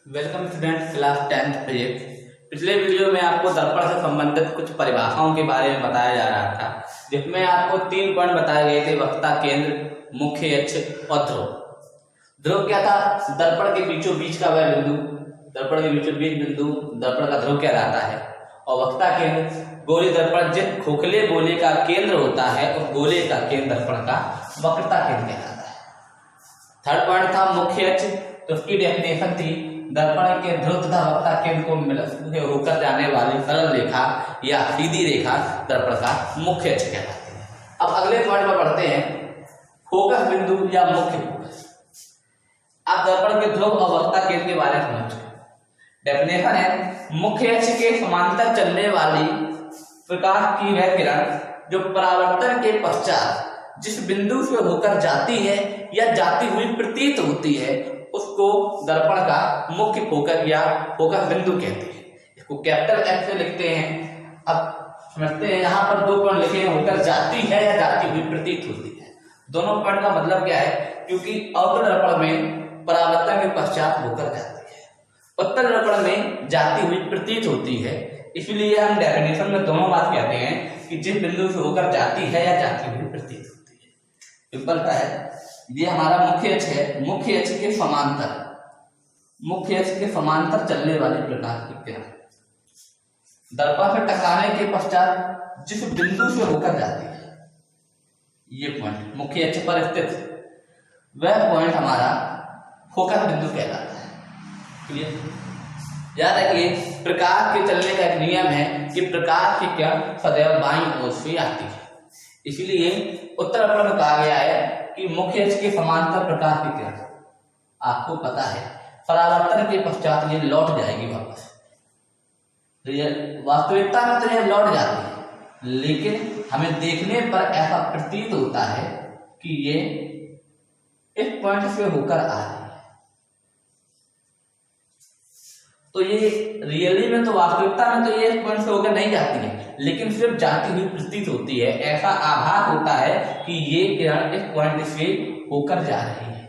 Welcome student class 10th physics. पिछले video में आपको दर्पण से संबंधित कुछ परिभाषाओं के बारे में बताया जा रहा था, जिसमें आपको 3 पॉइंट बताए गए थे: वक्रता, केंद्र, मुख्य अक्ष और ध्रुव। ध्रुव क्या था? दर्पण के बीचों बीच का वह बिंदु, दर्पण के बीचों बीच बिंदु दर्पण का ध्रुव कहलाता है। और वक्रता केंद्र, गोली दर्पण जिस खोखले गोले का केंद्र होता है उस गोले का केंद्र दर्पण का वक्रता केंद्र कहलाता है। थर्ड पॉइंट था मुख्य अक्ष, तो उसकी डेफिनेशन थी दर्पण के ध्रुव तथा वक्रता केंद्र को होकर जाने वाली सरल रेखा या सीधी रेखा दर्पण का मुख्य अक्ष कहलाती है। अब अगले पॉइंट में बढ़ते हैं, फोकस बिंदु या मुख्य फोकस। आप दर्पण के ध्रुव और वक्रता केंद्र के बारे में समझ गए। डेफिनेशन है मुख्य अक्ष के समांतर चलने वाली प्रकाश की वह किरण जो परावर्तन के पश्चात जिस बिंदु से होकर जाती है या जाती हुई प्रतीत होती है उसको दर्पण का मुख्य फोकस या फोकस बिंदु कहते हैं। इसको कैपिटल एफ से लिखते हैं। अब समझते हैं, यहाँ पर 2 पॉइंट लिखे हैं, होकर जाती है या जाती हुई प्रतीत होती है। दोनों पॉइंट का मतलब क्या है? क्योंकि अवतल दर्पण में परावर्तन के पश्चात होकर जाती है, उत्तल दर्पण में जाती हुई प्रतीत होती है। इसलिए हम डेफिनेशन में दोनों बात कहते हैं कि जिस बिंदु से होकर जाती है या जाती हुई प्रतीत होती है। सिंपल सा है, ये हमारा मुख्य अक्ष है। मुख्य अक्ष के समांतर, मुख्य अक्ष के समांतर चलने वाली प्रकाश की किरण दर्पण से टकराने के पश्चात जिस बिंदु से होकर जाती है, ये पॉइंट मुख्य अक्ष पर स्थित वह पॉइंट हमारा फोकस बिंदु कहलाता है। क्लियर? याद रखिए, प्रकाश के चलने का एक नियम है कि प्रकाश की किरण सदैव बाईं ओर से आती है। इसलिए उत्तर दर्पण में कहा गया है कि मुख्य अक्ष के समांतर प्रकाश की किरण, आपको पता है, परावर्तन के पश्चात ये लौट जाएगी वापस। वास्तविकता में तो यह लौट जाती है, लेकिन हमें देखने पर ऐसा प्रतीत होता है कि ये इस पॉइंट से होकर आ रही है। तो ये रियली में तो वास्तविकता में तो ये इस पॉइंट से होकर नहीं जाती है, लेकिन सिर्फ जाती हुई प्रतीत होती है। ऐसा आभास होता है कि ये किरण इस पॉइंट से होकर जा रही है।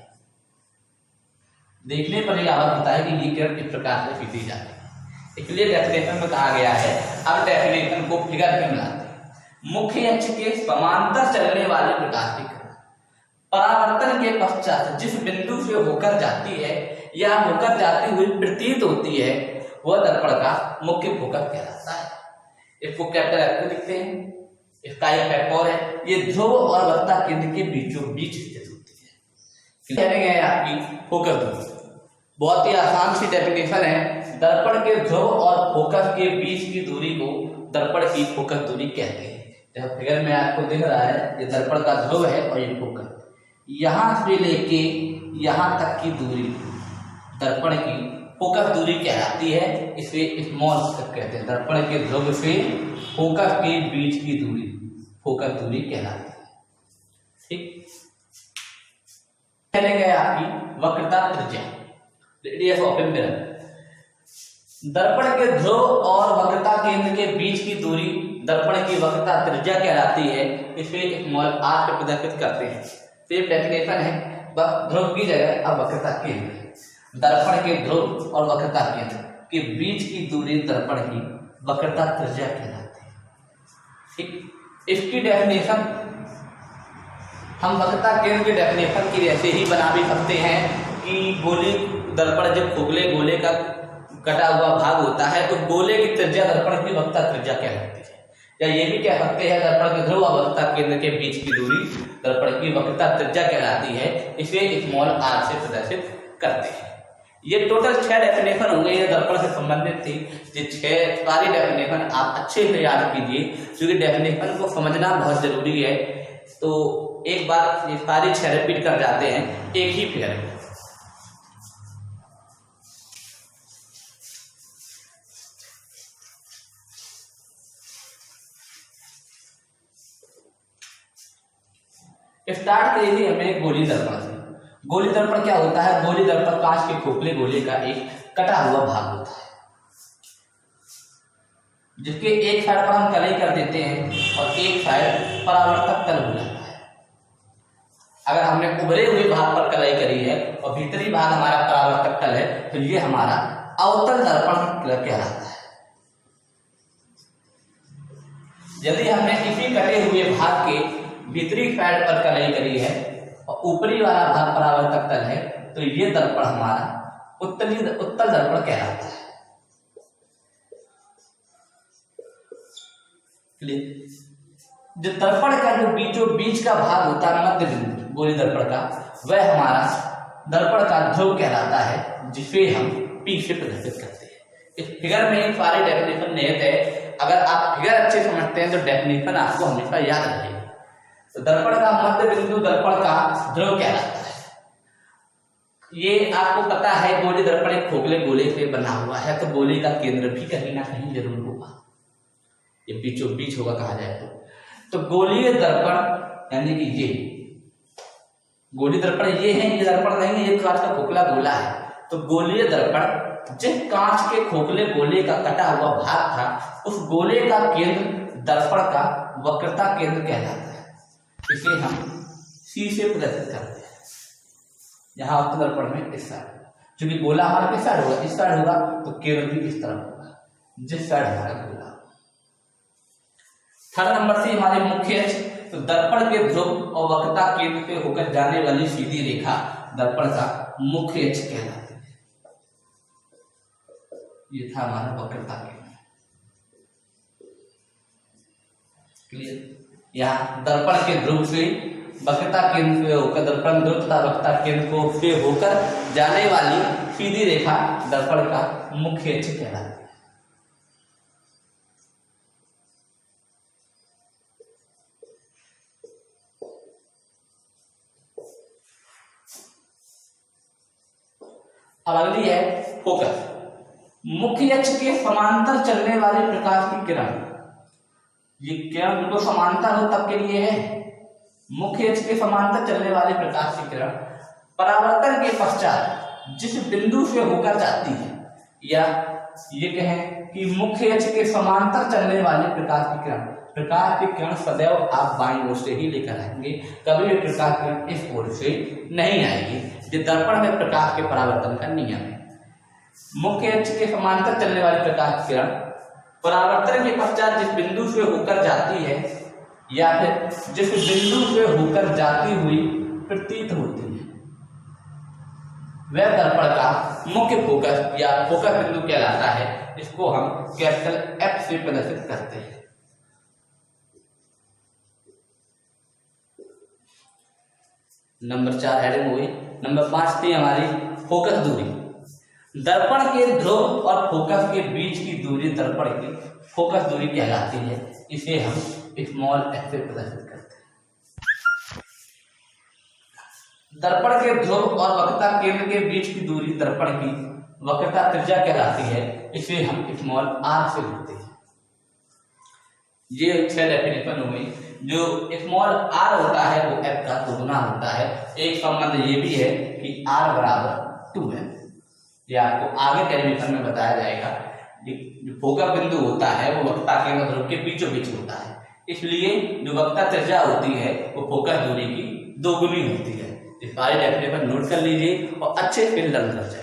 देखने पर यह आभास होता है कि ये किरण इस प्रकार से सीधी जा रही है। इसलिए डेफिनेशन में कहा गया है। अब डेफिनेशन को फिगर में मिलाते हैं। मुख्य अक्ष के समांतर चलने वाले प्रकाश की किरण परावर्तन के पश्चात जिस बिंदु से होकर जाती है या होकर जाती हुई प्रतीत होती है वह दर्पण का मुख्य फोकस कहलाता है। इसको कैपिटल एफ से लिखते हैं। इसका एक फैक्ट और है, ये ध्रुव और वक्रता केंद्र के बीचों बीच स्थित होती है। कहने गए आपकी फोकस दूरी, बहुत ही आसान सी डेफिनेशन है। दर्पण के ध्रुव और फोकस के बीच की दूरी को दर्पण की फोकस दूरी कहते हैं। जब फिगर में आपको दिख रहा है, ये दर्पण का ध्रुव है और ये फोकस, यहां से लेके यहां तक की दूरी दर्पण की फोकस दूरी कहलाती है। इसे स्मॉल कहते हैं। दर्पण के ध्रुव से फोकस के बीच की दूरी फोकस दूरी कहलाती है। ठीक, कहने गए आपकी वक्रता त्रिज्या, रेडियस ऑफ ए मिरर। दर्पण के ध्रुव और वक्रता केंद्र के बीच की दूरी दर्पण की वक्रता त्रिज्या कहलाती है। इसे स्मॉल आर से प्रदर्शित करते हैं। सेम डेफिनेशन है, बस ध्रुव की जगह अब वक्रता केंद्र। दर्पण के ध्रुव और वक्रता केंद्र के बीच की दूरी दर्पण की वक्रता त्रिज्या कहलाती है। ठीक, इसकी डेफिनेशन हम वक्रता केंद्र की डेफिनेशन की ऐसे ही बना भी सकते हैं कि गोले दर्पण जब खोखले गोले का कटा हुआ भाग होता है तो गोले की त्रिज्या दर्पण की वक्रता त्रिज्या कहलाती है। या ये भी कह सकते हैं दर्पण के ध्रुव और वक्रता केंद्र के बीच की दूरी दर्पण की वक्रता त्रिज्या कहलाती है। इसे स्मॉल आर से प्रदर्शित करते हैं। ये टोटल 6 डेफिनेशन हो गई है, दर्पण से संबंधित थी। ये 6 सारी डेफिनेशन आप अच्छे से याद कीजिए, क्योंकि डेफिनेशन को समझना बहुत जरूरी है। तो एक बार ये सारी 6 रिपीट कर जाते हैं एक ही फिगर में। स्टार्ट करिए हमें गोली दर्पण से। गोली दर्पण क्या होता है? गोली दर्पण कांच के खोखले गोले का एक कटा हुआ भाग होता है, जिसके एक साइड पर हम कलई कर देते हैं और एक साइड परावर्तक तल हो जाता है। अगर हमने उभरे हुए भाग पर कलाई करी है और भीतरी भाग हमारा परावर्तक तल है तो ये हमारा अवतल दर्पण कहलाता है। यदि हमने इसी कटे हुए भाग के भीतरी साइड पर कलाई करी है और ऊपरी वाला भाग परावर्तक तल है तो ये दर्पण हमारा उत्तल दर्पण कहलाता है। जो दर्पण का जो बीचों बीच का भाग होता है मध्य बिंदु गोली दर्पण का, वह हमारा दर्पण का ध्रुव कहलाता है, जिसे हम P से प्रदर्शित करते हैं। इस फिगर में सारी डेफिनेशन निहित है। अगर आप फिगर अच्छे समझते हैं तो डेफिनेशन आपको हमेशा याद रहेगी। तो दर्पण का मध्य बिंदु दर्पण का ध्रुव कहलाता है। ये आपको पता है गोली दर्पण एक खोखले गोले से बना हुआ है, तो गोले का केंद्र भी कहीं ना कहीं जरूर होगा, ये बीचों बीच होगा कहा जाए तो गोलीय दर्पण यानी कि ये गोली दर्पण ये है, ये दर्पण नहीं है, ये कांच का खोखला गोला है। तो गोलीय दर्पण जिस कांच के खोखले गोले का कटा हुआ भाग था उस गोले का केंद्र दर्पण का वक्रता केंद्र कहलाता है। इसे हम C से प्रदर्शित करते हैं। यहाँ उत्तल दर्पण में इस साइड, क्योंकि गोला हमारा किस साइड होगा, इस साइड होगा, तो केंद्र भी इस तरफ होगा जिस साइड हमारा गोला। थर्ड नंबर से हमारे मुख्य अक्ष, तो दर्पण के ध्रुव और वक्रता केंद्र पे होकर जाने वाली सीधी रेखा दर्पण का मुख्य अक्ष कहलाती है। ये था हमारा वक्रता केंद्र। क्लियर? यहाँ दर्पण के ध्रुव से वक्रता केंद्र पे होकर दर्पण ध्रुव तथा वक्रता केंद्र को से होकर जाने वाली सीधी रेखा दर्पण का मुख्य अक्ष कहलाती है। अब अगली है फोकस। मुख्य अक्ष के समांतर चलने वाले प्रकाश की किरण, ये किरण बिल्कुल समांतर हो तब के लिए है। मुख्य अक्ष के समांतर चलने वाले प्रकाश की किरण परावर्तन के पश्चात जिस बिंदु से होकर जाती है, या ये कहें कि मुख्य अक्ष के समांतर चलने वाले प्रकाश की किरण सदैव आप बाईं ओर से ही लेकर आएंगे, कभी भी प्रकाश किरण इस ओर से नहीं आएगी। ये दर्पण में प्रकाश के परावर्तन का नियम है। मुख्य अक्ष के समांतर चलने वाली प्रकाश किरण परावर्तन के पश्चात जिस बिंदु से होकर जाती है या फिर जिस बिंदु से होकर जाती हुई प्रतीत होती है, वह दर्पण का मुख्य फोकस या फोकस बिंदु कहलाता है। इसको हम कैपिटल F से प्रदर्शित करते हैं। नंबर 4 हेडिंग हुई। नंबर 5 थी हमारी फोकस दूरी। दर्पण के ध्रुव और फोकस के बीच की दूरी दर्पण की फोकस दूरी कहलाती है। इसे हम स्मॉल f से प्रदर्शित करते हैं। दर्पण के ध्रुव और वक्रता केंद्र के बीच की दूरी दर्पण की वक्रता त्रिज्या कहलाती है। इसे हम स्मॉल r से लिखते हैं। ये 6 डेफिनेशन हुई। जो स्मॉल r होता है वो f का दोगुना होता है। एक संबंध ये भी है कि r बराबर 2 है। ये आपको आगे डेरिवेशन में बताया जाएगा। जो फोकस बिंदु होता है वो वक्रता केंद्र ध्रुव के बीचों बीच होता है, इसलिए जो वक्रता त्रिज्या होती है वो फोकस दूरी की दोगुनी होती है। इस सारी डेफिनेशन नोट कर लीजिए और अच्छे से लर्न कर जाए।